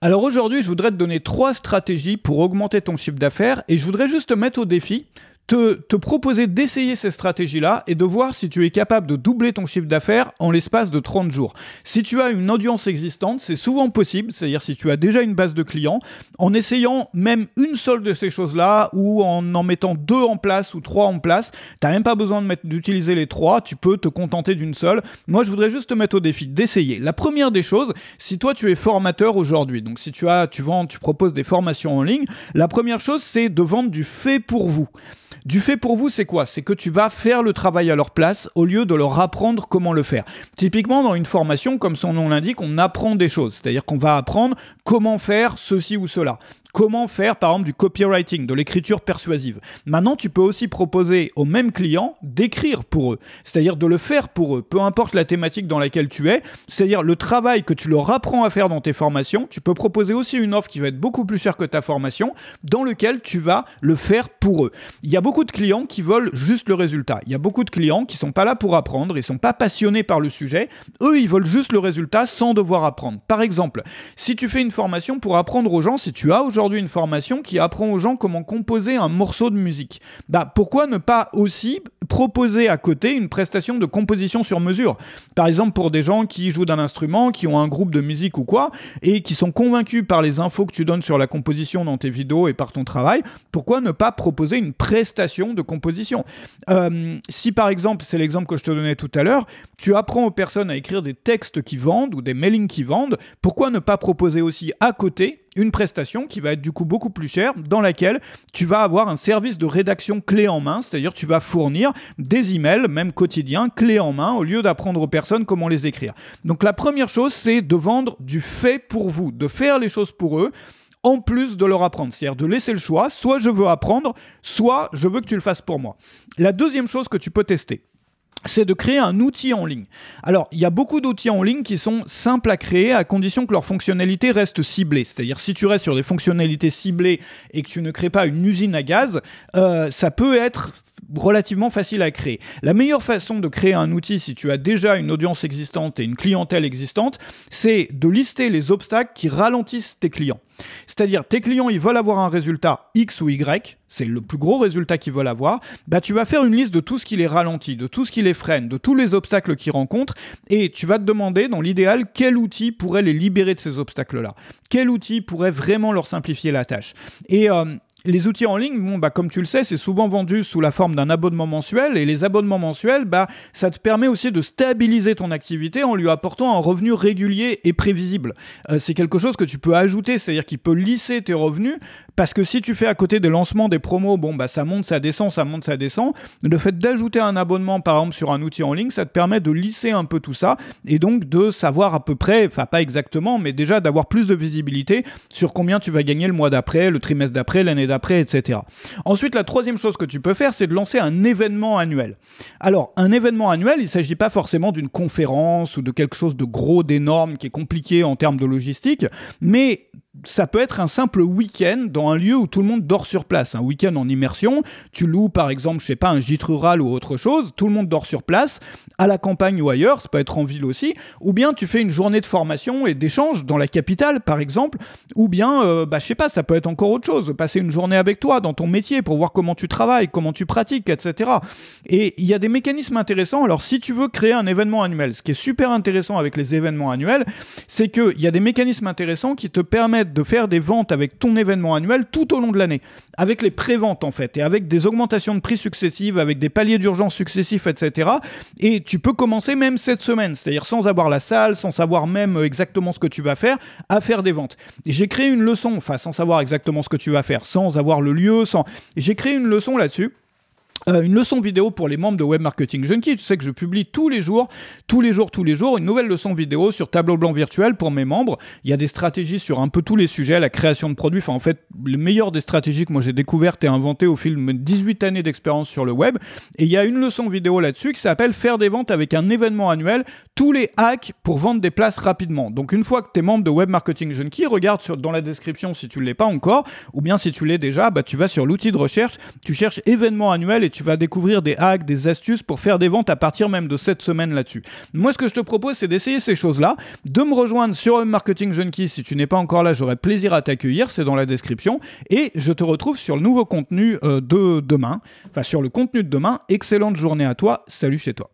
Alors aujourd'hui, je voudrais te donner 3 stratégies pour augmenter ton chiffre d'affaires et je voudrais juste te mettre au défi, te proposer d'essayer ces stratégies-là et de voir si tu es capable de doubler ton chiffre d'affaires en l'espace de 30 jours. Si tu as une audience existante, c'est souvent possible, c'est-à-dire si tu as déjà une base de clients, en essayant même une seule de ces choses-là ou en mettant 2 en place ou 3 en place, tu n'as même pas besoin d'utiliser les 3, tu peux te contenter d'une seule. Moi, je voudrais juste te mettre au défi d'essayer. La première des choses, si toi tu es formateur aujourd'hui, donc si tu proposes des formations en ligne, la première chose c'est de vendre du fait pour vous. Du fait pour vous, c'est quoi? C'est que tu vas faire le travail à leur place au lieu de leur apprendre comment le faire. Typiquement, dans une formation, comme son nom l'indique, on apprend des choses. C'est-à-dire qu'on va apprendre comment faire ceci ou cela. Comment faire, par exemple, du copywriting, de l'écriture persuasive. Maintenant, tu peux aussi proposer aux mêmes clients d'écrire pour eux, c'est-à-dire de le faire pour eux, peu importe la thématique dans laquelle tu es, c'est-à-dire le travail que tu leur apprends à faire dans tes formations, tu peux proposer aussi une offre qui va être beaucoup plus chère que ta formation, dans lequel tu vas le faire pour eux. Il y a beaucoup de clients qui veulent juste le résultat. Il y a beaucoup de clients qui ne sont pas là pour apprendre, ils ne sont pas passionnés par le sujet. Eux, ils veulent juste le résultat sans devoir apprendre. Par exemple, si tu fais une formation pour apprendre aux gens, si tu as aujourd'hui une formation qui apprend aux gens comment composer un morceau de musique. Pourquoi ne pas aussi proposer à côté une prestation de composition sur mesure? Par exemple, pour des gens qui jouent d'un instrument, qui ont un groupe de musique ou quoi, et qui sont convaincus par les infos que tu donnes sur la composition dans tes vidéos et par ton travail, pourquoi ne pas proposer une prestation de composition? Si par exemple, c'est l'exemple que je te donnais tout à l'heure, tu apprends aux personnes à écrire des textes qui vendent ou des mailings qui vendent, pourquoi ne pas proposer aussi à côté une prestation qui va être du coup beaucoup plus chère, dans laquelle tu vas avoir un service de rédaction clé en main, c'est-à-dire tu vas fournir des emails, même quotidiens, clé en main, au lieu d'apprendre aux personnes comment les écrire. Donc la première chose, c'est de vendre du fait pour vous, de faire les choses pour eux, en plus de leur apprendre, c'est-à-dire de laisser le choix, soit je veux apprendre, soit je veux que tu le fasses pour moi. La deuxième chose que tu peux tester, c'est de créer un outil en ligne. Alors, il y a beaucoup d'outils en ligne qui sont simples à créer à condition que leurs fonctionnalités restent ciblées. C'est-à-dire, si tu restes sur des fonctionnalités ciblées et que tu ne crées pas une usine à gaz, ça peut être relativement facile à créer. La meilleure façon de créer un outil si tu as déjà une audience existante et une clientèle existante, c'est de lister les obstacles qui ralentissent tes clients. C'est-à-dire, tes clients, ils veulent avoir un résultat X ou Y, c'est le plus gros résultat qu'ils veulent avoir, tu vas faire une liste de tout ce qui les ralentit, de tout ce qui les freine, de tous les obstacles qu'ils rencontrent, et tu vas te demander, dans l'idéal, quel outil pourrait les libérer de ces obstacles-là. Quel outil pourrait vraiment leur simplifier la tâche. Et les outils en ligne, comme tu le sais, c'est souvent vendu sous la forme d'un abonnement mensuel, et les abonnements mensuels, ça te permet aussi de stabiliser ton activité en lui apportant un revenu régulier et prévisible. C'est quelque chose que tu peux ajouter, c'est-à-dire qu'il peut lisser tes revenus, parce que si tu fais à côté des lancements, des promos, ça monte, ça descend, ça monte, ça descend. Le fait d'ajouter un abonnement, par exemple, sur un outil en ligne, ça te permet de lisser un peu tout ça, et donc de savoir à peu près, enfin pas exactement, mais déjà d'avoir plus de visibilité sur combien tu vas gagner le mois d'après, le trimestre d'après, l'année d'après, etc. Ensuite, la troisième chose que tu peux faire, c'est de lancer un événement annuel. Alors, un événement annuel, il ne s'agit pas forcément d'une conférence ou de quelque chose de gros, d'énorme, qui est compliqué en termes de logistique, mais ça peut être un simple week-end dans un lieu où tout le monde dort sur place. Un week-end en immersion, tu loues par exemple, un gîte rural ou autre chose, tout le monde dort sur place, à la campagne ou ailleurs, ça peut être en ville aussi, ou bien tu fais une journée de formation et d'échange dans la capitale par exemple, ou bien, ça peut être encore autre chose, passer une journée avec toi dans ton métier pour voir comment tu travailles, comment tu pratiques, etc. Et il y a des mécanismes intéressants. Alors si tu veux créer un événement annuel, ce qui est super intéressant avec les événements annuels, c'est qu'il y a des mécanismes intéressants qui te permettent de faire des ventes avec ton événement annuel tout au long de l'année, avec les pré-ventes en fait, et avec des augmentations de prix successives, avec des paliers d'urgence successifs, etc. Et tu peux commencer même cette semaine, c'est-à-dire sans avoir la salle, sans savoir même exactement ce que tu vas faire, à faire des ventes. Et j'ai créé une leçon, sans savoir exactement ce que tu vas faire, sans avoir le lieu, j'ai créé une leçon là-dessus. Une leçon vidéo pour les membres de Web Marketing Junkie. Tu sais que je publie tous les jours, une nouvelle leçon vidéo sur tableau blanc virtuel pour mes membres. Il y a des stratégies sur un peu tous les sujets, la création de produits, en fait, les meilleures des stratégies que moi j'ai découvertes et inventées au fil de mes 18 années d'expérience sur le web. Et il y a une leçon vidéo là-dessus qui s'appelle « Faire des ventes avec un événement annuel, tous les hacks pour vendre des places rapidement ». Donc une fois que tu es membre de Web Marketing Junkie, regarde dans la description si tu ne l'es pas encore, ou bien si tu l'es déjà, tu vas sur l'outil de recherche, tu cherches événement annuel et et tu vas découvrir des hacks, des astuces pour faire des ventes à partir même de cette semaine là-dessus. Moi, ce que je te propose, c'est d'essayer ces choses-là, de me rejoindre sur Home Marketing Junkie. Si tu n'es pas encore là, j'aurai plaisir à t'accueillir, c'est dans la description. Et je te retrouve sur le nouveau contenu de demain, enfin sur le contenu de demain. Excellente journée à toi, salut chez toi.